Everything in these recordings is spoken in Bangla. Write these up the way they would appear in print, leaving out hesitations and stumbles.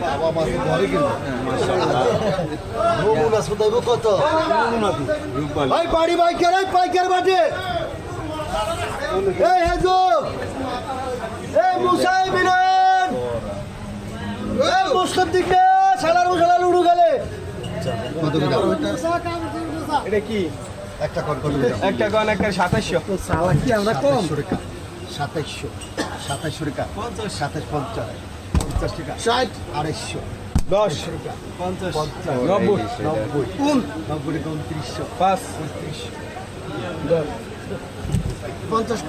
বাবা মাছ ধরে কিন্তু নমুনা শুধাইব কত ভাই বাড়ি বাইকের পাইকার বাটে এই হেজো এই মুসাই বিনয়ন এই মুস্তাদ দিকে শালার মুশালা লুডু গেলে কত এটা কি একটা কোন কত একটা কোন একটা 2700 সালা কি আমরা কম 2700 টাকা 27 50 টাকা 60 250 10 টাকা 50 90 90 কোন 90 টাকা 2900 5 50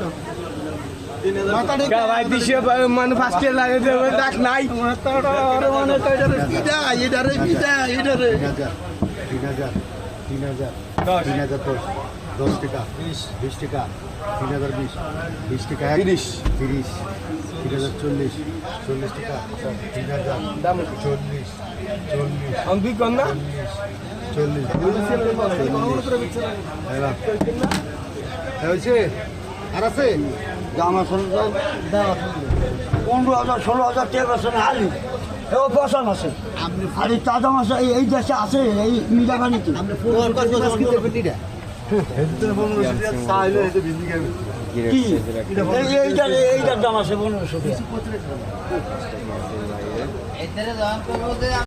টাকা ভাই দিশে মানে ফার্স্ট ইয়ার লাগে দেবে ডাক নাই মানে তো এটারে বিদা এটারে 3000 10 টাকা 20 টাকা 3020 20 টাকা 30 3040 40 টাকা 3000 দাম 40 আমি দুই কোন না 40 হয়েছে আর আছে জামা সরঞ্জাম দেওয়া 15,000 16,000 টাকা আছে না আলু এও পছন্দ আছে আর এই তাজা মাছ এই দেশে আছে এই মিলাবানিতে কি এইটার দাম আছে 1500 টাকা